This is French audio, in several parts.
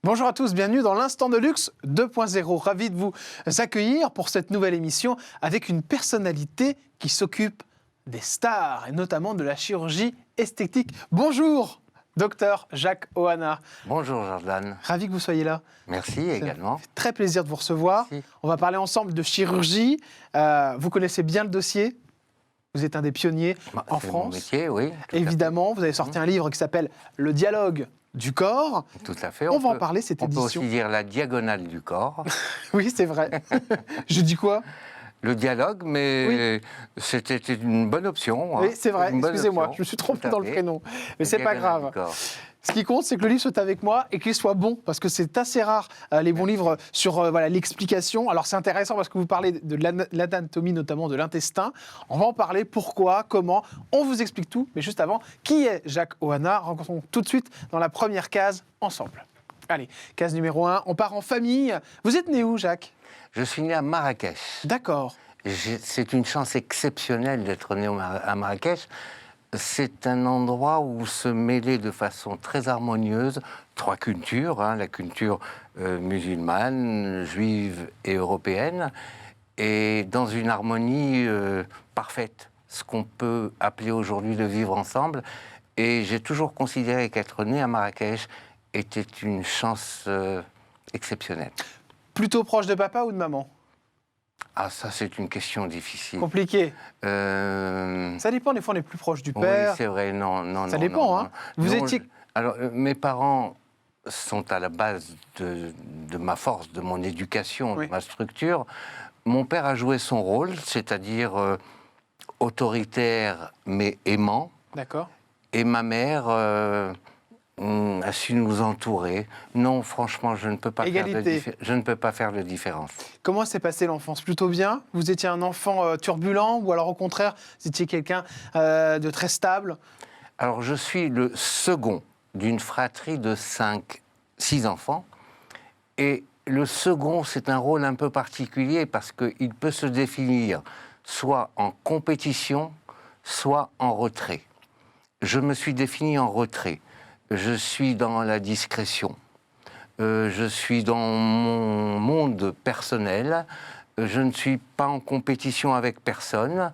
Bonjour à tous, bienvenue dans l'Instant de Luxe 2.0. Ravi de vous accueillir pour cette nouvelle émission avec une personnalité qui s'occupe des stars et notamment de la chirurgie esthétique. Bonjour, docteur Jacques Oana. Bonjour Jordan. Ravi que vous soyez là. Merci également. Ça fait très plaisir de vous recevoir. Merci. On va parler ensemble de chirurgie. Vous connaissez bien le dossier. Vous êtes un des pionniers en C'est mon France. métier, oui. Tout Évidemment, vous avez sorti un livre qui s'appelle « Le dialogue du corps ». Tout à fait. On va en parler, cette on édition. peut aussi dire la diagonale du corps. Oui, c'est vrai. Je dis quoi? Le dialogue, mais c'était une bonne option. Oui, c'est vrai, Une bonne excusez-moi, option. je me suis trompé Tout à dans le fait. prénom. Mais La c'est pas diagonale grave. du corps. Ce qui compte, c'est que le livre soit avec moi et qu'il soit bon, parce que c'est assez rare, les bons livres sur l'explication. Alors c'est intéressant parce que vous parlez de l'anatomie, notamment de l'intestin. On va en parler, pourquoi, comment, on vous explique tout. Mais juste avant, qui est Jacques Oana? Rencontrons tout de suite dans la première case, ensemble. Allez, case numéro 1, on part en famille. Vous êtes né où, Jacques? Je suis né à Marrakech. D'accord. C'est une chance exceptionnelle d'être né à Marrakech. C'est un endroit où se mêlaient de façon très harmonieuse trois cultures, la culture musulmane, juive et européenne, et dans une harmonie parfaite, ce qu'on peut appeler aujourd'hui le vivre ensemble. Et j'ai toujours considéré qu'être né à Marrakech était une chance exceptionnelle. Plutôt proche de papa ou de maman? Ah, ça, c'est une question difficile. Compliqué. Euh, Ça dépend, des fois on est plus proche du Oui, père. c'est vrai, non. Ça dépend, hein. Vous étiez... Alors, mes parents sont à la base de ma force, de mon éducation, Oui. de ma structure. Mon père a joué son rôle, c'est-à-dire autoritaire mais aimant. D'accord. Et ma mère a su nous entourer. Non, franchement, je ne peux pas faire de différence. Comment s'est passée l'enfance? Plutôt bien? Vous étiez un enfant turbulent ou alors au contraire, vous étiez quelqu'un de très stable? Alors, je suis le second d'une fratrie de 6 enfants. Et le second, c'est un rôle un peu particulier parce qu'il peut se définir soit en compétition, soit en retrait. Je me suis défini en retrait. Je suis dans la discrétion. Je suis dans mon monde personnel. Je ne suis pas en compétition avec personne.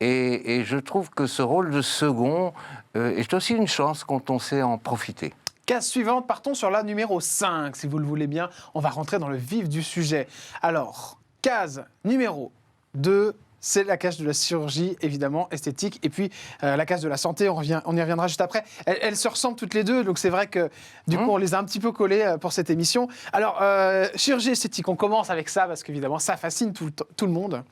Et je trouve que ce rôle de second est aussi une chance quand on sait en profiter. Case suivante, partons sur la numéro 5, si vous le voulez bien. On va rentrer dans le vif du sujet. Alors, case numéro 2, c'est la case de la chirurgie, évidemment, esthétique. Et puis, la case de la santé, on y reviendra juste après. Elles se ressemblent toutes les deux, donc c'est vrai que, du coup, on les a un petit peu collées pour cette émission. Alors, chirurgie esthétique, on commence avec ça, parce qu'évidemment, ça fascine tout le monde.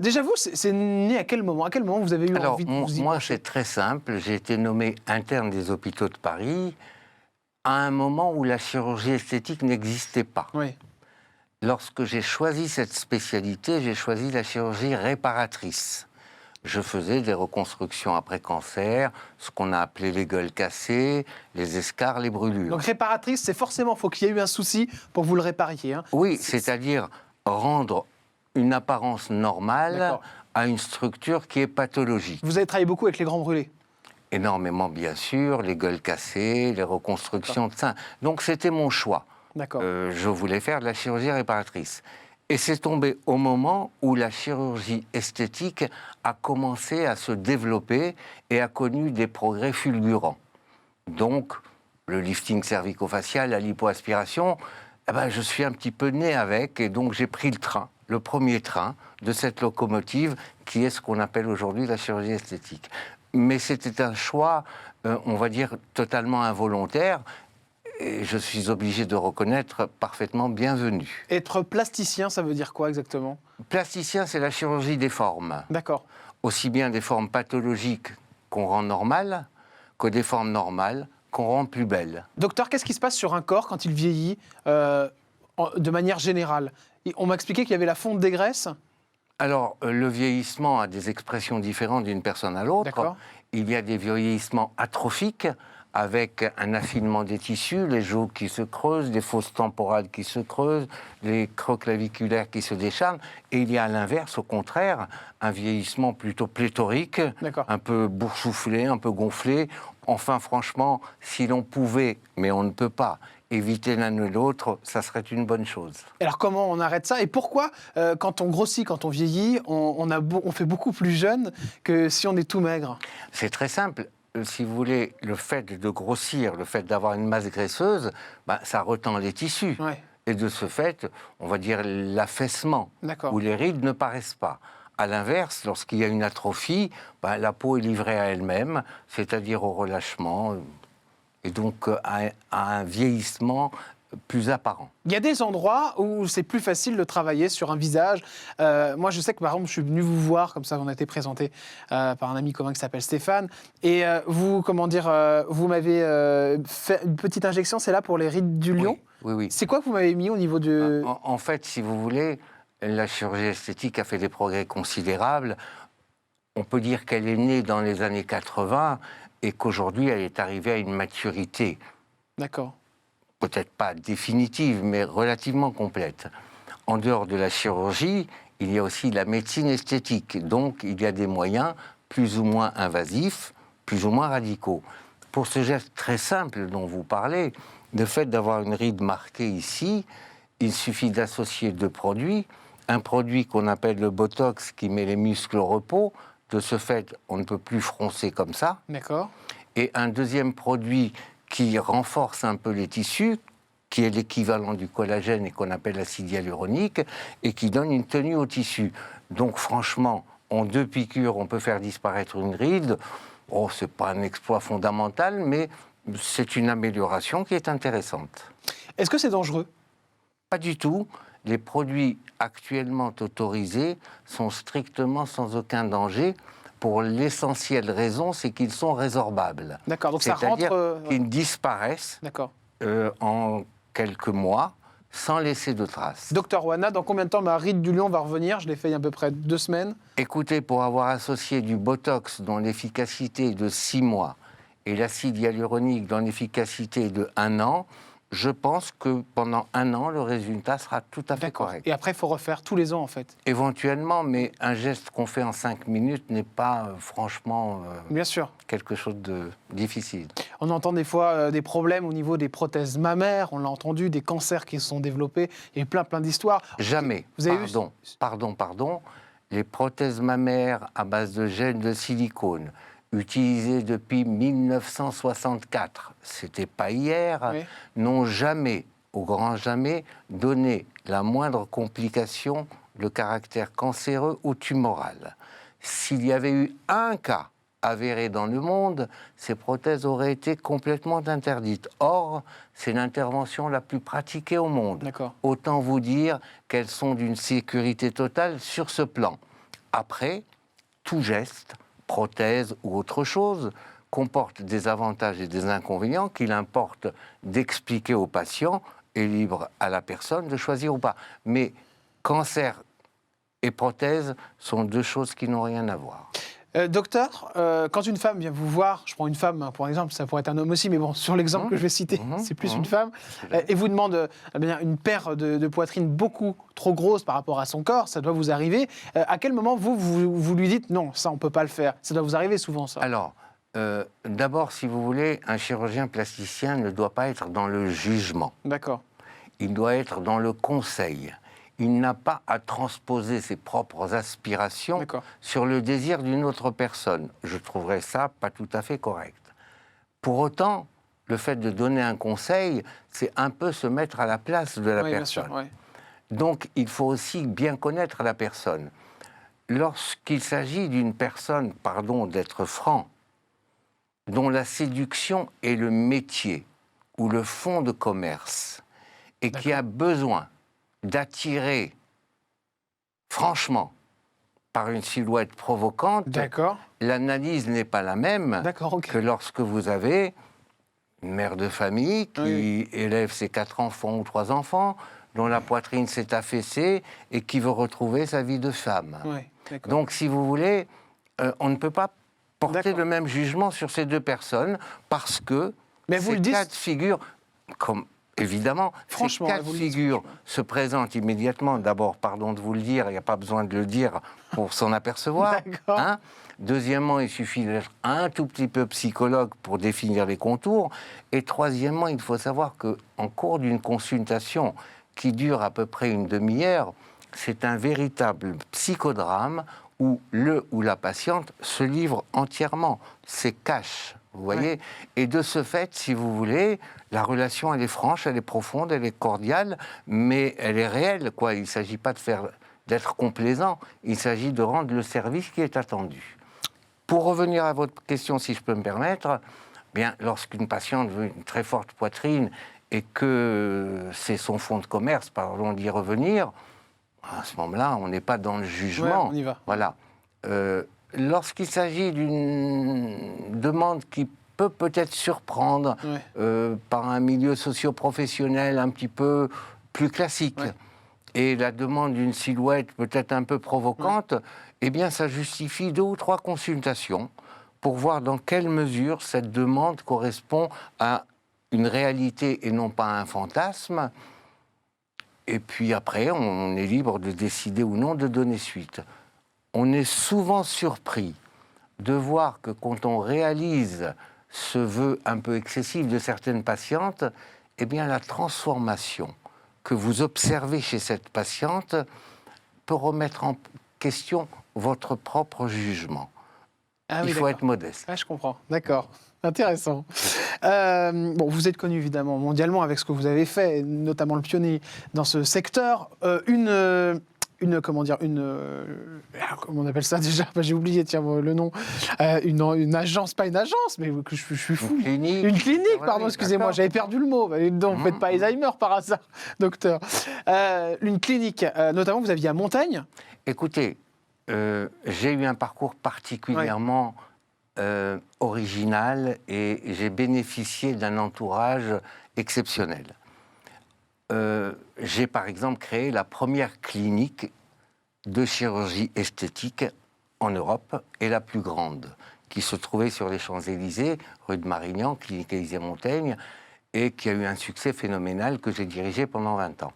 Déjà, vous, c'est né à quel moment? À quel moment vous avez eu envie de vous y moi, pencher? c'est très simple. J'ai été nommé interne des hôpitaux de Paris à un moment où la chirurgie esthétique n'existait pas. Oui. Lorsque j'ai choisi cette spécialité, j'ai choisi la chirurgie réparatrice. Je faisais des reconstructions après cancer, ce qu'on a appelé les gueules cassées, les escarres, les brûlures. Donc réparatrice, c'est forcément, il faut qu'il y ait eu un souci pour que vous le répariez. Hein. Oui, c'est-à-dire rendre une apparence normale à une structure qui est pathologique. Vous avez travaillé beaucoup avec les grands brûlés? Énormément, bien sûr, les gueules cassées, les reconstructions de seins. Donc c'était mon choix. D'accord. Je voulais faire de la chirurgie réparatrice. Et c'est tombé au moment où la chirurgie esthétique a commencé à se développer et a connu des progrès fulgurants. Donc, le lifting cervico-facial, la lipoaspiration, je suis un petit peu né avec, et donc j'ai pris le train, le premier train de cette locomotive qui est ce qu'on appelle aujourd'hui la chirurgie esthétique. Mais c'était un choix, on va dire, totalement involontaire. Et je suis obligé de reconnaître parfaitement bienvenu. Être plasticien, ça veut dire quoi exactement? Plasticien, c'est la chirurgie des formes. D'accord. Aussi bien des formes pathologiques qu'on rend normales, que des formes normales qu'on rend plus belles. Docteur, qu'est-ce qui se passe sur un corps quand il vieillit de manière générale? On m'a expliqué qu'il y avait la fonte des graisses. Alors, le vieillissement a des expressions différentes d'une personne à l'autre. D'accord. Il y a des vieillissements atrophiques avec un affinement des tissus, les joues qui se creusent, les fosses temporales qui se creusent, les creux claviculaires qui se décharnent. Et il y a à l'inverse, au contraire, un vieillissement plutôt pléthorique, un peu boursouflé, un peu gonflé. Enfin, franchement, si l'on pouvait, mais on ne peut pas, éviter l'un ou l'autre, ça serait une bonne chose. Alors comment on arrête ça? Et pourquoi, quand on grossit, quand on vieillit, on fait beaucoup plus jeune que si on est tout maigre? C'est très simple. Si vous voulez, le fait de grossir, le fait d'avoir une masse graisseuse, ça retend les tissus. Ouais. Et de ce fait, on va dire l'affaissement, où les rides ne paraissent pas. À l'inverse, lorsqu'il y a une atrophie, la peau est livrée à elle-même, c'est-à-dire au relâchement, et donc à un vieillissement plus apparent. Il y a des endroits où c'est plus facile de travailler sur un visage. Moi, je sais que, par exemple, je suis venu vous voir, comme ça, on a été présenté par un ami commun qui s'appelle Stéphane. Et vous, vous m'avez fait une petite injection, c'est là pour les rides du lion? Oui. C'est quoi que vous m'avez mis au niveau de... En fait, si vous voulez, la chirurgie esthétique a fait des progrès considérables. On peut dire qu'elle est née dans les années 80 et qu'aujourd'hui, elle est arrivée à une maturité. D'accord. Peut-être pas définitive, mais relativement complète. En dehors de la chirurgie, il y a aussi la médecine esthétique. Donc, il y a des moyens plus ou moins invasifs, plus ou moins radicaux. Pour ce geste très simple dont vous parlez, le fait d'avoir une ride marquée ici, il suffit d'associer deux produits. Un produit qu'on appelle le Botox, qui met les muscles au repos. De ce fait, on ne peut plus froncer comme ça. D'accord. Et un deuxième produit qui renforce un peu les tissus, qui est l'équivalent du collagène et qu'on appelle l'acide hyaluronique, et qui donne une tenue au tissu. Donc franchement, en 2 piqûres, on peut faire disparaître une ride. Oh, c'est pas un exploit fondamental, mais c'est une amélioration qui est intéressante. Est-ce que c'est dangereux? Pas du tout. Les produits actuellement autorisés sont strictement sans aucun danger. Pour l'essentielle raison, c'est qu'ils sont résorbables. D'accord, donc ça rentre... C'est-à-dire qu'ils disparaissent en quelques mois sans laisser de traces. Docteur Ouana, dans combien de temps ma ride du lion va revenir? Je l'ai fait il y a à peu près 2 semaines. Écoutez, pour avoir associé du Botox dont l'efficacité est de 6 mois et l'acide hyaluronique dont l'efficacité est de 1 an, je pense que pendant 1 an, le résultat sera tout à fait correct. Et après, il faut refaire tous les ans, en fait? Éventuellement, mais un geste qu'on fait en 5 minutes n'est pas, franchement, bien sûr, quelque chose de difficile. On entend des fois des problèmes au niveau des prothèses mammaires, on l'a entendu, des cancers qui se sont développés, il y a eu plein d'histoires. Jamais. Vous avez Pardon. Les prothèses mammaires à base de gel de silicone, utilisées depuis 1964, c'était pas hier, n'ont jamais, au grand jamais, donné la moindre complication, le caractère cancéreux ou tumoral. S'il y avait eu un cas avéré dans le monde, ces prothèses auraient été complètement interdites. Or, c'est l'intervention la plus pratiquée au monde. Autant vous dire qu'elles sont d'une sécurité totale sur ce plan. Après, tout geste, prothèse ou autre chose, comporte des avantages et des inconvénients qu'il importe d'expliquer au patient et libre à la personne de choisir ou pas. Mais cancer et prothèse sont 2 choses qui n'ont rien à voir. Docteur, quand une femme vient vous voir, je prends une femme pour exemple, ça pourrait être un homme aussi, mais bon, sur l'exemple que je vais citer, c'est plus une femme, et vous demande une paire de poitrine beaucoup trop grosse par rapport à son corps, ça doit vous arriver. À quel moment vous lui dites non, ça on ne peut pas le faire? Ça doit vous arriver souvent, ça. Alors, d'abord, si vous voulez, un chirurgien plasticien ne doit pas être dans le jugement. D'accord. Il doit être dans le conseil. Il n'a pas à transposer ses propres aspirations sur le désir d'une autre personne. Je trouverais ça pas tout à fait correct. Pour autant, le fait de donner un conseil, c'est un peu se mettre à la place de la personne. Bien sûr, Donc, il faut aussi bien connaître la personne. Lorsqu'il s'agit d'une personne, pardon d'être franc, dont la séduction est le métier ou le fonds de commerce, et qui a besoin d'attirer, franchement, par une silhouette provocante, l'analyse n'est pas la même que lorsque vous avez une mère de famille qui élève ses 4 enfants ou 3 enfants, dont la poitrine s'est affaissée et qui veut retrouver sa vie de femme. Donc, si vous voulez, on ne peut pas porter le même jugement sur ces 2 personnes parce que Mais vous ces le dites- cas de figure, comme évidemment, Franchement, ces cas de vous le dites figure se présentent immédiatement. D'abord, pardon de vous le dire, il n'y a pas besoin de le dire pour s'en apercevoir. D'accord. Hein. Deuxièmement, il suffit d'être un tout petit peu psychologue pour définir les contours. Et troisièmement, il faut savoir qu'en cours d'une consultation qui dure à peu près une demi-heure, c'est un véritable psychodrame où le ou la patiente se livre entièrement, c'est cash, vous voyez. Et de ce fait, si vous voulez, la relation, elle est franche, elle est profonde, elle est cordiale, mais elle est réelle, quoi. Il ne s'agit pas d'être complaisant, il s'agit de rendre le service qui est attendu. Pour revenir à votre question, si je peux me permettre, bien, lorsqu'une patiente veut une très forte poitrine et que c'est son fonds de commerce, pardon d'y revenir, à ce moment-là, on n'est pas dans le jugement. Ouais, on y va. Voilà. Lorsqu'il s'agit d'une demande qui peut peut-être surprendre par un milieu socio-professionnel un petit peu plus classique, et la demande d'une silhouette peut-être un peu provocante, eh bien, ça justifie 2 ou 3 consultations pour voir dans quelle mesure cette demande correspond à une réalité et non pas à un fantasme. Et puis après, on est libre de décider ou non de donner suite. On est souvent surpris de voir que quand on réalise ce vœu un peu excessif de certaines patientes, eh bien la transformation que vous observez chez cette patiente peut remettre en question votre propre jugement. Ah oui, Il faut d'accord. être modeste. Ah, je comprends. D'accord. Intéressant. Bon, vous êtes connu évidemment mondialement avec ce que vous avez fait, notamment le pionnier dans ce secteur. Comment on appelle ça déjà? J'ai oublié, tiens, le nom. Une agence, pas une agence, mais que je suis fou. Une clinique, pardon, excusez-moi, j'avais perdu le mot. Donc, vous faites pas Alzheimer par hasard, docteur. Une clinique, notamment, vous aviez à Montaigne. Écoutez, j'ai eu un parcours particulièrement original et j'ai bénéficié d'un entourage exceptionnel. J'ai par exemple créé la première clinique de chirurgie esthétique en Europe et la plus grande, qui se trouvait sur les Champs-Élysées, rue de Marignan, clinique Élysée-Montaigne, et qui a eu un succès phénoménal que j'ai dirigé pendant 20 ans.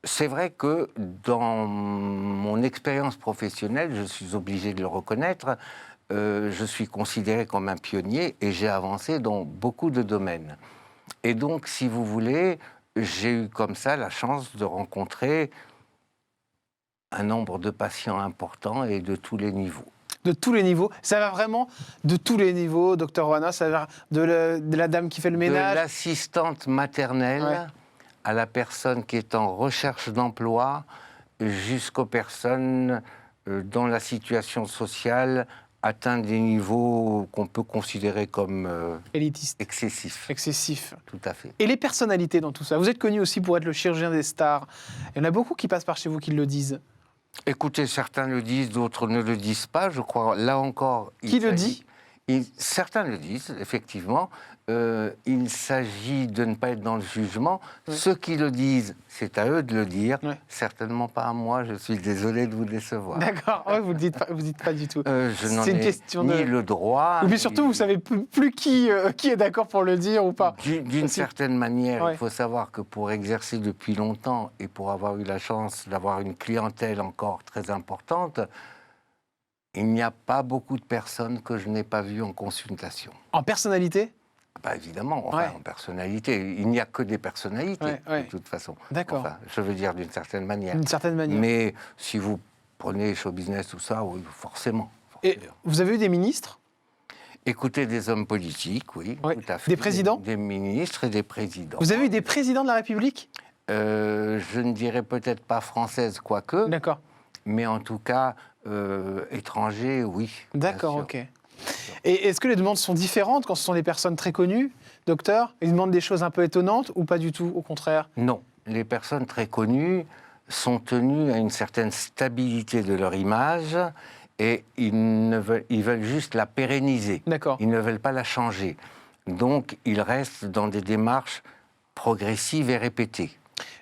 C'est vrai que dans mon expérience professionnelle, je suis obligé de le reconnaître, je suis considéré comme un pionnier et j'ai avancé dans beaucoup de domaines. Et donc, si vous voulez, j'ai eu comme ça la chance de rencontrer un nombre de patients importants et de tous les niveaux. De tous les niveaux. Ça va vraiment de tous les niveaux, docteur Roana. Ça va de la dame qui fait le ménage. De l'assistante maternelle à la personne qui est en recherche d'emploi, jusqu'aux personnes dont la situation sociale atteint des niveaux qu'on peut considérer comme élitiste. excessifs. Excessif. Tout à fait. Et les personnalités dans tout ça. Vous êtes connu aussi pour être le chirurgien des stars. Il y en a beaucoup qui passent par chez vous qui le disent. Écoutez, certains le disent, d'autres ne le disent pas. Je crois, là encore... Qui le dit ? Certains le disent, effectivement. Il s'agit de ne pas être dans le jugement. Oui. Ceux qui le disent, c'est à eux de le dire. Oui. Certainement pas à moi. Je suis désolé de vous décevoir. D'accord. Ouais, vous ne dites pas du tout. Je n'en C'est une ai question ni le droit. Mais surtout, vous ne savez plus qui est d'accord pour le dire ou pas. D'une certaine manière, Ouais. il faut savoir que pour exercer depuis longtemps et pour avoir eu la chance d'avoir une clientèle encore très importante, il n'y a pas beaucoup de personnes que je n'ai pas vues en consultation. En personnalité ? Bah évidemment, enfin, en personnalité. Il n'y a que des personnalités, de toute façon. D'accord. Enfin, je veux dire d'une certaine manière. D'une certaine manière. Mais si vous prenez show business, tout ça, oui, forcément. Et vous avez eu des ministres ? Écoutez, des hommes politiques, oui, tout à fait. Des présidents ? Des ministres et des présidents. Vous avez eu des présidents de la République ? Je ne dirais peut-être pas française, quoique. D'accord. Mais en tout cas, étrangers, oui. D'accord, ok. Et est-ce que les demandes sont différentes quand ce sont des personnes très connues, docteur ? Ils demandent des choses un peu étonnantes ou pas du tout, au contraire ? Non. Les personnes très connues sont tenues à une certaine stabilité de leur image et ils veulent juste la pérenniser. D'accord. Ils ne veulent pas la changer. Donc, ils restent dans des démarches progressives et répétées.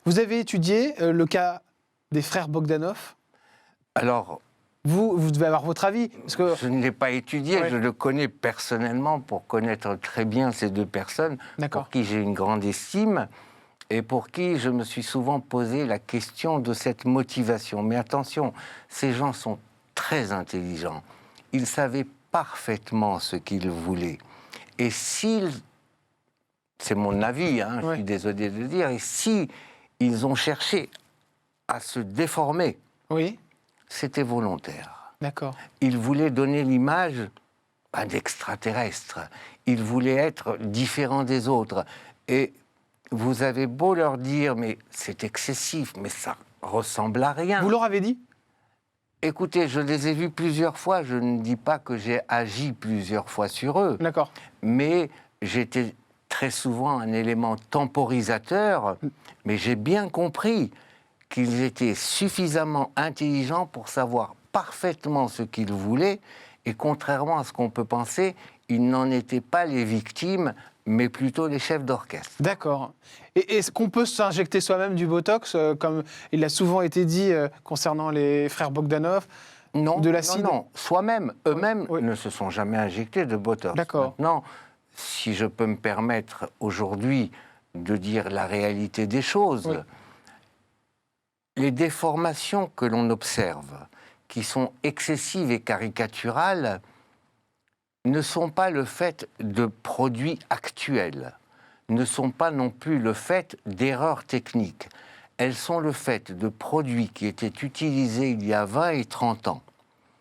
Vous avez étudié le cas des frères Bogdanov ? Alors, Vous devez avoir votre avis. Parce que... Je ne l'ai pas étudié, Ouais. je le connais personnellement pour connaître très bien ces deux personnes, D'accord. pour qui j'ai une grande estime et pour qui je me suis souvent posé la question de cette motivation. Mais attention, ces gens sont très intelligents. Ils savaient parfaitement ce qu'ils voulaient. Et s'ils, c'est mon avis, hein, je Ouais. suis désolé de le dire, et si ils ont cherché à se déformer, Oui, c'était volontaire. d'accord. Ils voulaient donner l'image d'extraterrestres. Ils voulaient être différents des autres. Et vous avez beau leur dire, mais c'est excessif, mais ça ressemble à rien. Vous leur avez dit? Écoutez, je les ai vus plusieurs fois. Je ne dis pas que j'ai agi plusieurs fois sur eux. D'accord. Mais j'étais très souvent un élément temporisateur. Mais j'ai bien compris qu'ils étaient suffisamment intelligents pour savoir parfaitement ce qu'ils voulaient, et contrairement à ce qu'on peut penser, ils n'en étaient pas les victimes, mais plutôt les chefs d'orchestre. D'accord. Et est-ce qu'on peut s'injecter soi-même du Botox, comme il a souvent été dit concernant les frères Bogdanov, Non, de l'acide? non, soi-même, eux-mêmes Oui. ne se sont jamais injectés de Botox. D'accord. Maintenant, si je peux me permettre aujourd'hui de dire la réalité des choses, Oui. les déformations que l'on observe, qui sont excessives et caricaturales, ne sont pas le fait de produits actuels, ne sont pas non plus le fait d'erreurs techniques. Elles sont le fait de produits qui étaient utilisés il y a 20 et 30 ans,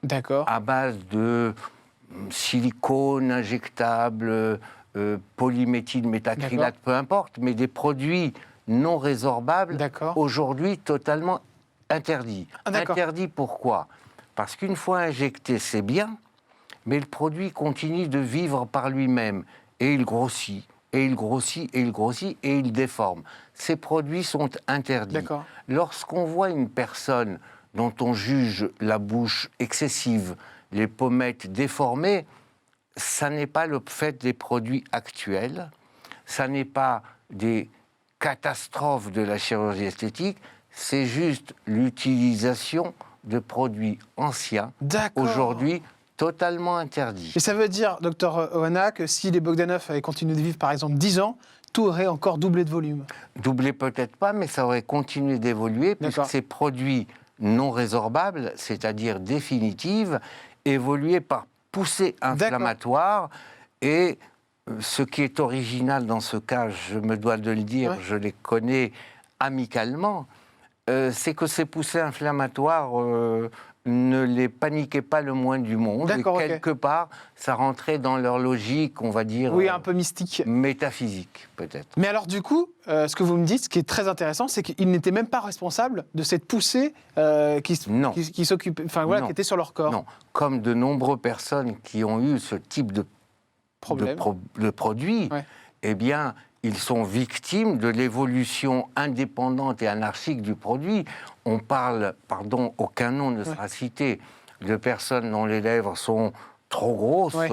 D'accord. à base de silicone injectable, polyméthylmétacrylate, peu importe, mais des produits non résorbables, D'accord. aujourd'hui totalement interdits. Ah, d'accord. Interdits pourquoi? Parce qu'une fois injecté, c'est bien, mais le produit continue de vivre par lui-même, et il grossit, et il grossit, et il grossit, et il déforme. Ces produits sont interdits. D'accord. Lorsqu'on voit une personne dont on juge la bouche excessive, les pommettes déformées, ça n'est pas le fait des produits actuels, ça n'est pas des catastrophes de la chirurgie esthétique, c'est juste l'utilisation de produits anciens, D'accord. aujourd'hui totalement interdits. Et ça veut dire, docteur Oana, que si les Bogdanov avaient continué de vivre, par exemple, 10 ans, tout aurait encore doublé de volume. Doublé peut-être pas, mais ça aurait continué d'évoluer, puisque D'accord. ces produits non résorbables, c'est-à-dire définitives, évoluaient par poussée inflammatoire. Et ce qui est original dans ce cas, je me dois de le dire, Ouais. je les connais amicalement, c'est que ces poussées inflammatoires ne les paniquaient pas le moins du monde. Et D'accord, ok. quelque part, ça rentrait dans leur logique, on va dire, Oui, un peu mystique. métaphysique, peut-être. Mais alors, du coup, ce que vous me dites, ce qui est très intéressant, c'est qu'il n'était même pas responsable de cette poussée Non. qui s'occupait, enfin voilà, Non. qui était sur leur corps. Non, comme de nombreuses personnes qui ont eu ce type de Problème. de produits, Ouais. eh bien, ils sont victimes de l'évolution indépendante et anarchique du produit. On parle, pardon, aucun nom ne sera cité, de personnes dont les lèvres sont trop grosses Ouais.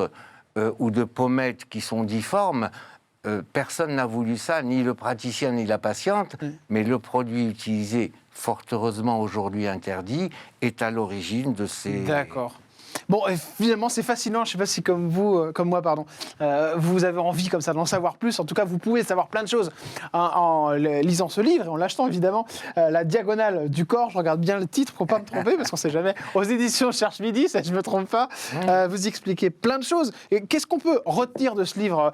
ou de pommettes qui sont difformes. Personne n'a voulu ça, ni le praticien ni la patiente, mais le produit utilisé, fort heureusement aujourd'hui interdit, est à l'origine de ces... D'accord. Bon, et finalement, c'est fascinant. Je ne sais pas si, comme vous, comme moi, pardon, vous avez envie comme ça d'en savoir plus. En tout cas, vous pouvez savoir plein de choses en lisant ce livre et en l'achetant, évidemment. La diagonale du corps, je regarde bien le titre pour ne pas me tromper, parce qu'on ne sait jamais. Aux éditions Cherche Midi, ça, je ne me trompe pas. Vous expliquez plein de choses. Et qu'est-ce qu'on peut retenir de ce livre,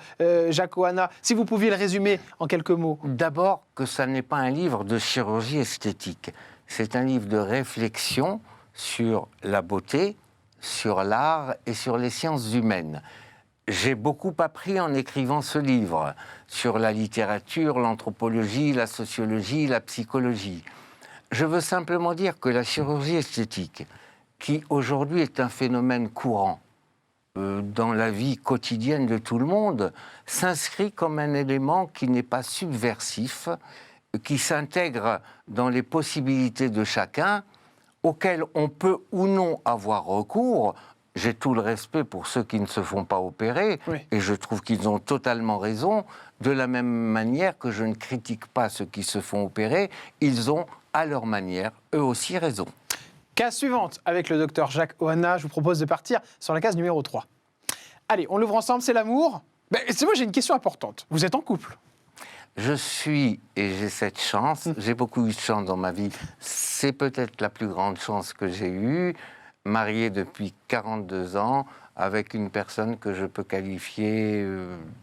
Jacques Oana, si vous pouviez le résumer en quelques mots? D'abord, que ça n'est pas un livre de chirurgie esthétique. C'est un livre de réflexion sur la beauté, sur l'art et sur les sciences humaines. J'ai beaucoup appris en écrivant ce livre sur la littérature, l'anthropologie, la sociologie, la psychologie. Je veux simplement dire que la chirurgie esthétique, qui aujourd'hui est un phénomène courant dans la vie quotidienne de tout le monde, s'inscrit comme un élément qui n'est pas subversif, qui s'intègre dans les possibilités de chacun, auxquels on peut ou non avoir recours. J'ai tout le respect pour ceux qui ne se font pas opérer, Oui. et je trouve qu'ils ont totalement raison, de la même manière que je ne critique pas ceux qui se font opérer, ils ont, à leur manière, eux aussi raison. Case suivante, avec le docteur Jacques Oana, je vous propose de partir sur la case numéro 3. Allez, on l'ouvre ensemble, c'est l'amour. Moi, j'ai une question importante. Vous êtes en couple? Je suis, et j'ai cette chance, j'ai beaucoup eu de chance dans ma vie, c'est peut-être la plus grande chance que j'ai eue, marié depuis 42 ans, avec une personne que je peux qualifier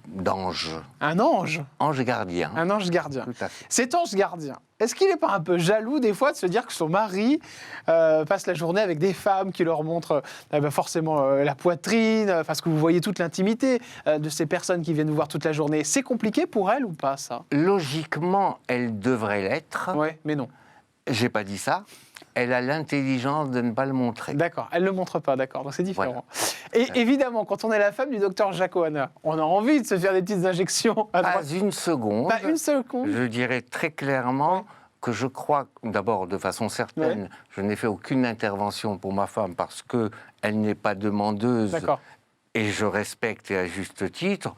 d'ange. Un ange? Ange gardien. Un ange gardien. Tout à fait. Cet ange gardien, est-ce qu'il n'est pas un peu jaloux des fois de se dire que son mari passe la journée avec des femmes qui leur montrent forcément la poitrine, parce que vous voyez toute l'intimité de ces personnes qui viennent vous voir toute la journée. C'est compliqué pour elle ou pas, ça? Logiquement, elle devrait l'être. Oui, mais non. J'ai pas dit ça. Elle a l'intelligence de ne pas le montrer. D'accord, elle ne le montre pas, d'accord, donc c'est différent. Voilà. Et évidemment, quand on est la femme du docteur Jacques Oana, on a envie de se faire des petites injections à Pas droite. une seconde. Pas une seconde. Je dirais très clairement que je crois, d'abord de façon certaine, je n'ai fait aucune intervention pour ma femme parce qu'elle n'est pas demandeuse. D'accord. Et je respecte et à juste titre.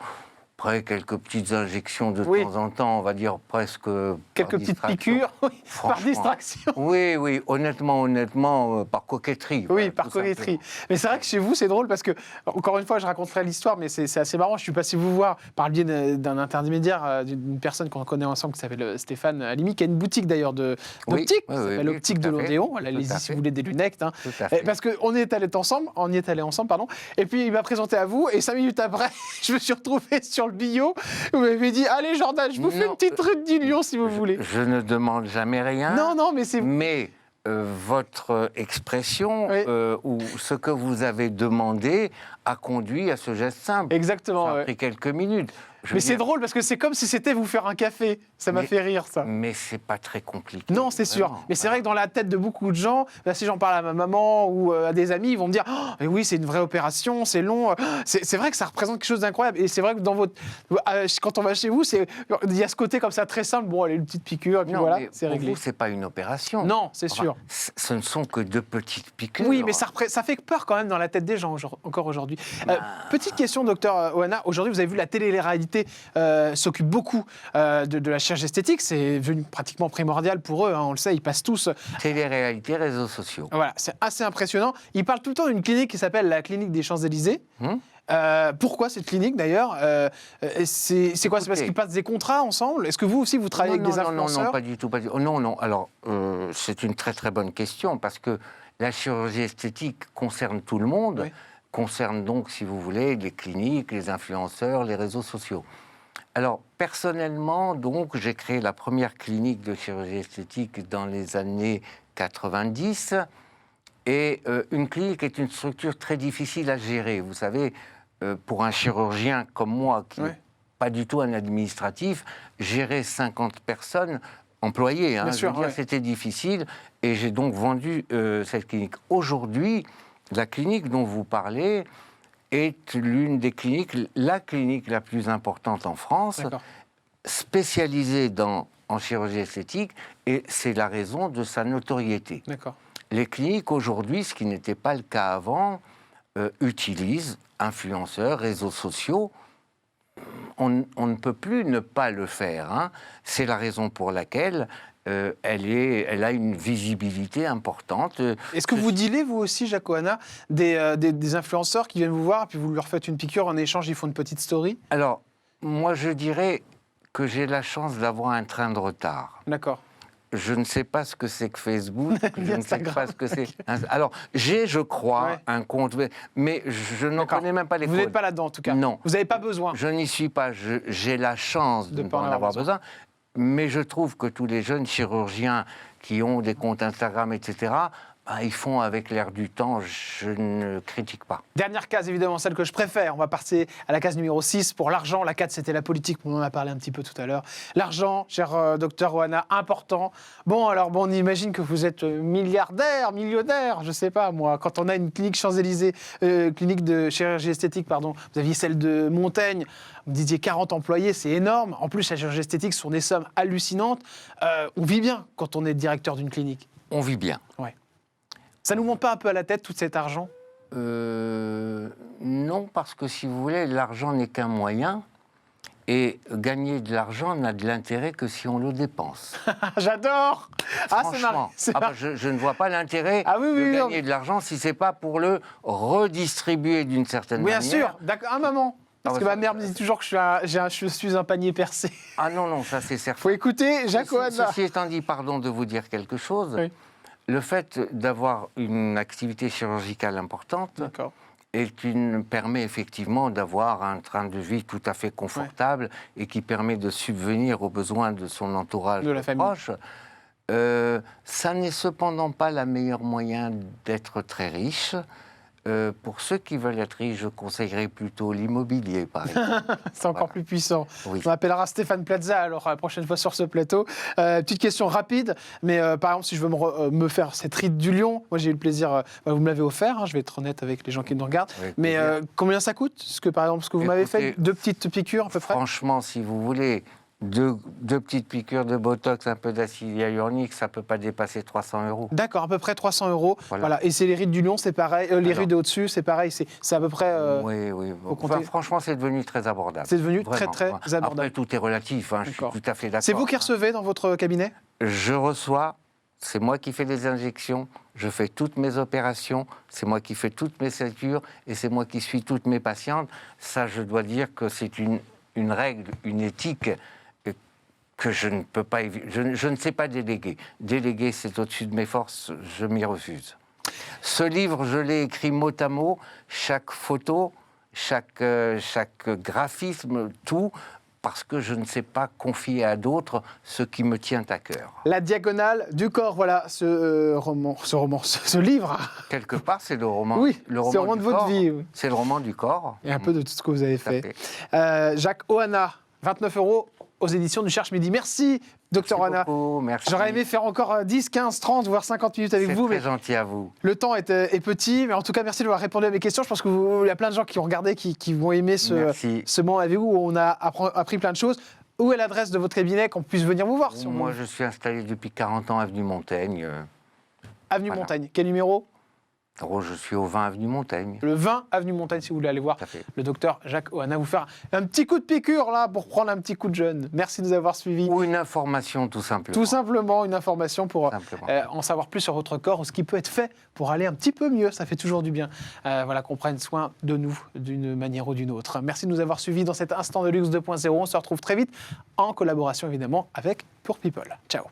Après, quelques petites injections de Oui. temps en temps, on va dire presque. Quelques petites piqûres, oui, par Franchement. distraction. Oui, honnêtement, par coquetterie. Oui, voilà, par tout coquetterie. simplement. Mais c'est vrai que chez vous, c'est drôle parce que, encore une fois, je raconterai l'histoire, mais c'est assez marrant. Je suis passé vous voir par le biais d'un intermédiaire, d'une personne qu'on connaît ensemble qui s'appelle Stéphane Halimi, qui a une boutique d'ailleurs d'optique, qui s'appelle Optique de tout à fait. l'Odéon. Allez-y Tout à si fait. vous voulez des lunettes. Hein. Tout à fait. Parce qu'on y est allés ensemble, pardon. Et puis il m'a présenté à vous, et 5 minutes après, je me suis retrouvé sur le bio. Vous m'avez dit, allez Jordan, je vous fais une petite rue d'union si vous voulez. Je ne demande jamais rien. Non, mais c'est... Mais votre expression Oui. ou ce que vous avez demandé a conduit à ce geste simple. Exactement. Ça a ouais. pris quelques minutes. Je Mais veux c'est dire, drôle parce que c'est comme si c'était vous faire un café. Ça m'a Mais- fait rire, ça. Mais c'est pas très compliqué. Non, c'est sûr. vraiment. Mais c'est vrai que dans la tête de beaucoup de gens, là, si j'en parle à ma maman ou à des amis, ils vont me dire oh, mais oui, c'est une vraie opération, c'est long. C'est vrai que ça représente quelque chose d'incroyable. Et c'est vrai que quand on va chez vous, il y a ce côté comme ça très simple. Bon, allez, une petite piqûre, et puis Non, voilà, mais c'est pour réglé. vous, c'est pas une opération. Non, c'est Enfin, sûr. ce ne sont que deux petites piqûres. Oui, mais ça fait peur quand même dans la tête des gens encore aujourd'hui. Petite question, docteur Oana. Aujourd'hui, vous avez vu la télé-réalité s'occupe beaucoup de la chirurgie esthétique. C'est devenu pratiquement primordial pour eux. Hein, on le sait, ils passent tous. Télé-réalité, réseaux sociaux. Voilà, c'est assez impressionnant. Ils parlent tout le temps d'une clinique qui s'appelle la clinique des Champs-Élysées. Pourquoi cette clinique d'ailleurs c'est quoi? C'est parce Écoutez. qu'ils passent des contrats ensemble? Est-ce que vous aussi vous travaillez avec des influenceurs? Non, pas du tout. Pas du... oh, non. Alors, c'est une très très bonne question parce que la chirurgie esthétique concerne tout le monde, Oui. concerne donc, si vous voulez, les cliniques, les influenceurs, les réseaux sociaux. Alors, personnellement, donc, j'ai créé la première clinique de chirurgie esthétique dans les années 90. Et une clinique est une structure très difficile à gérer. Vous savez, pour un chirurgien comme moi, qui Oui. n'est pas du tout un administratif, gérer 50 personnes employées, hein, Bien je sûr, veux dire, ouais. c'était difficile. Et j'ai donc vendu cette clinique. Aujourd'hui, la clinique dont vous parlez est l'une des cliniques, la clinique la plus importante en France, D'accord. spécialisée en chirurgie esthétique, et c'est la raison de sa notoriété. D'accord. Les cliniques aujourd'hui, ce qui n'était pas le cas avant, utilisent influenceurs, réseaux sociaux. On ne peut plus ne pas le faire. Hein. C'est la raison pour laquelle elle a une visibilité importante. Est-ce que vous dealez, vous aussi, Jacques Oana, des influenceurs qui viennent vous voir, puis vous leur faites une piqûre, en échange, ils font une petite story? Alors, moi, je dirais que j'ai la chance d'avoir un train de retard. D'accord. Je ne sais pas ce que c'est que Facebook, je ne sais Instagram. pas ce que c'est. Alors, j'ai, je crois, Ouais. un compte, mais je n'en D'accord. connais même pas les Vous codes. n'êtes pas là-dedans, en tout cas. Non. Vous n'avez pas besoin. Je n'y suis pas. J'ai la chance de ne pas en avoir besoin. Mais je trouve que tous les jeunes chirurgiens qui ont des comptes Instagram, etc., ils font avec l'air du temps. Je ne critique pas. Dernière case, évidemment, celle que je préfère. On va passer à la case numéro 6 pour l'argent. La 4, c'était la politique. On en a parlé un petit peu tout à l'heure. L'argent, cher docteur Oana, important. Bon, alors, on imagine que vous êtes milliardaire, millionnaire, je ne sais pas, moi. Quand on a une clinique Champs-Élysées, clinique de chirurgie esthétique, pardon, vous aviez celle de Montaigne, vous disiez 40 employés, c'est énorme. En plus, la chirurgie esthétique, ce sont des sommes hallucinantes. On vit bien quand on est directeur d'une clinique. On vit bien. Ouais. Ça nous monte pas un peu à la tête, tout cet argent? Non, parce que si vous voulez, l'argent n'est qu'un moyen. Et gagner de l'argent n'a de l'intérêt que si on le dépense. J'adore. Ah, c'est marrant. Franchement, je ne vois pas l'intérêt de gagner de l'argent si c'est pas pour le redistribuer d'une certaine manière. Bien sûr, d'accord. Ah, maman. Parce que ma mère me dit toujours que je suis un panier percé. Ah non, ça c'est certain. Faut écouter Jacques Oana. Ceci étant dit, pardon de vous dire quelque chose. Oui. Le fait d'avoir une activité chirurgicale importante permet effectivement d'avoir un train de vie tout à fait confortable et qui permet de subvenir aux besoins de son entourage de la famille proche. Ça n'est cependant pas le meilleur moyen d'être très riche. Pour ceux qui veulent être riches, je conseillerais plutôt l'immobilier, par exemple. C'est encore plus puissant. Oui. On appellera Stéphane Plaza alors la prochaine fois sur ce plateau. Petite question rapide, mais par exemple, si je veux me faire cette ride du lion, moi j'ai eu le plaisir, vous me l'avez offert, hein, je vais être honnête avec les gens qui nous regardent, mais combien ça coûte? Par exemple, ce que vous m'avez fait, 2 petites piqûres à peu près? Franchement, si vous voulez, deux petites piqûres de Botox, un peu d'acide hyaluronique, ça ne peut pas dépasser 300 €. D'accord, à peu près 300 €. Voilà. Et c'est les rides du lion, c'est pareil. Les rides au-dessus, c'est pareil. C'est à peu près. Oui. Enfin, franchement, c'est devenu très abordable. C'est devenu vraiment. très abordable. Après, tout est relatif. Hein, je suis tout à fait d'accord. C'est vous qui recevez dans votre cabinet? Je reçois. C'est moi qui fais les injections. Je fais toutes mes opérations. C'est moi qui fais toutes mes sécures. Et c'est moi qui suis toutes mes patientes. Ça, je dois dire que c'est une règle, une éthique que je ne peux pas, je ne sais pas déléguer. Déléguer, c'est au-dessus de mes forces, je m'y refuse. Ce livre, je l'ai écrit mot à mot, chaque photo, chaque graphisme, tout, parce que je ne sais pas confier à d'autres ce qui me tient à cœur. La diagonale du corps, voilà, ce livre. Quelque part, c'est le roman. Oui, c'est le roman de votre vie. Oui. C'est le roman du corps. Et un peu de tout ce que vous avez fait. Jacques Oana, 29 € aux éditions du Cherche Midi. Merci, Docteur Oana. Merci. J'aurais aimé faire encore 10, 15, 30, voire 50 minutes avec vous. C'est très gentil à vous. Le temps est petit, mais en tout cas, merci d'avoir répondu à mes questions. Je pense qu'il y a plein de gens qui ont regardé, qui vont aimer ce moment avec vous, où on a appris plein de choses. Où est l'adresse de votre cabinet, qu'on puisse venir vous voir? Moi, je suis installé depuis 40 ans avenue Montaigne. Avenue Montaigne. Quel numéro? Je suis au 20 avenue Montaigne. Le 20 avenue Montaigne, si vous voulez aller voir le docteur Jacques Oana vous faire un petit coup de piqûre là pour prendre un petit coup de jeûne. Merci de nous avoir suivis. Ou une information tout simplement. Tout simplement une information pour en savoir plus sur votre corps ou ce qui peut être fait pour aller un petit peu mieux. Ça fait toujours du bien. Voilà, qu'on prenne soin de nous d'une manière ou d'une autre. Merci de nous avoir suivis dans cet instant de luxe 2.0. On se retrouve très vite en collaboration évidemment avec Pour People. Ciao.